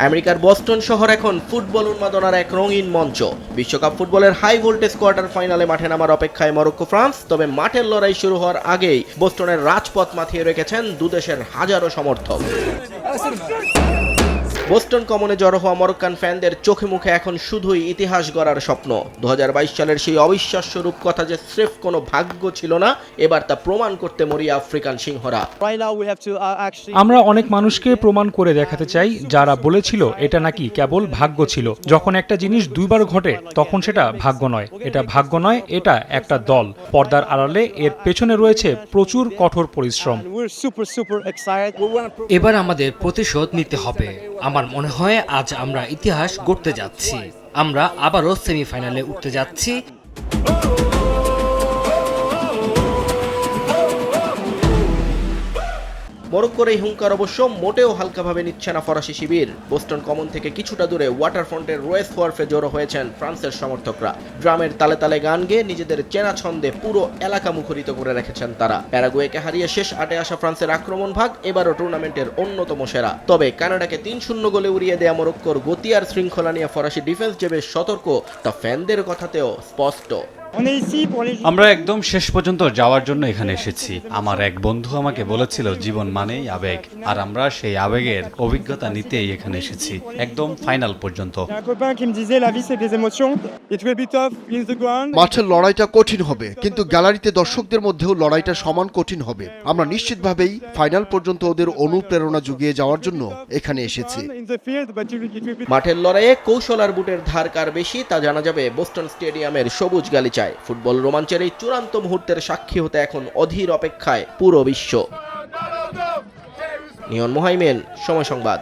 আমেরিকার বস্টন শহর এখন ফুটবল উন্মাদনার এক রঙিন মঞ্চ। বিশ্বকাপ ফুটবলের হাই ভোল্টেজ কোয়ার্টার ফাইনালে মাঠে নামার অপেক্ষায় মরক্কো ফ্রান্স। তবে মাঠের লড়াই শুরু হওয়ার আগেই বস্টনের রাজপথ মাতিয়ে রেখেছেন দুদেশের হাজারো সমর্থক। বোস্টন কমনে জড়ো হওয়া মরক্কান ফ্যানদের চোখে মুখে এখন শুধুই ইতিহাস গড়ার স্বপ্ন। 2022 সালের সেই অবিশ্বাস্য রূপকথা যে স্রেফ কোনো ভাগ্য ছিল না, এবার তা প্রমাণ করতে মরিয়া আফ্রিকান সিংহরা। আমরা অনেক মানুষকে প্রমাণ করে দেখাতে চাই যারা বলেছিল এটা নাকি কেবল ভাগ্য ছিল। যখন একটা জিনিস দুইবার ঘটে তখন সেটা ভাগ্য নয়, এটা ভাগ্য নয়, এটা একটা দল। পর্দার আড়ালে এর পেছনে রয়েছে প্রচুর কঠোর পরিশ্রম। এবার আমাদের প্রতিশোধ নিতে হবে। আমার মনে হয় আজ আমরা ইতিহাস গড়তে যাচ্ছি। আমরা আবারও সেমিফাইনালে উঠতে যাচ্ছি। মরক্কোর এই হুঙ্কার অবশ্য মোটেও হালকাভাবে নিচ্ছে না ফরাসি শিবির। বোস্টন কমন থেকে কিছুটা দূরে ওয়াটারফ্রন্টের রোয়েস ওয়ার্ফে জড়ো হয়েছেন ফ্রান্সের সমর্থকরা। ড্রামের তালে তালে গান গেয়ে নিজেদের চেনা ছন্দে পুরো এলাকা মুখরিত করে রেখেছেন তারা। প্যারাগুয়েকে হারিয়ে শেষ 8-এ আসা ফ্রান্সের আক্রমণ ভাগ এবারও টুর্নামেন্টের অন্যতম সেরা। তবে কানাডাকে 3-0 গোলে উড়িয়ে দেয়া মরক্কোর গতি আর শৃঙ্খলা নিয়ে ফরাসি ডিফেন্স যে বেশ সতর্ক, তা ফ্যানদের কথাতেও স্পষ্ট। আমরা একদম শেষ পর্যন্ত যাওয়ার জন্য এখানে এসেছি। আমার এক বন্ধু আমাকে বলেছিল জীবন মানেই আবেগ, আর আমরা সেই আবেগের অভিজ্ঞতা নিতেই এখানে এসেছি একদম ফাইনাল পর্যন্ত। মাঠের লড়াইটা কঠিন হবে, কিন্তু গ্যালারিতে দর্শকদের মধ্যেও লড়াইটা সমান কঠিন হবে। আমরা নিশ্চিতভাবেই ফাইনাল পর্যন্ত ওদের অনুপ্রেরণা জুগিয়ে যাওয়ার জন্য এখানে এসেছি। মাঠের লড়াইয়ে কৌশল আর বুটের ধার কার বেশি তা জানা যাবে বোস্টন স্টেডিয়ামের সবুজ গালিচায়। ফুটবল রোমাঞ্চের এই চূড়ান্ত মুহূর্তের সাক্ষী হতে এখন অধীর অপেক্ষায় পুরো বিশ্ব। নিয়ন মোহাইমেন, সময় সংবাদ।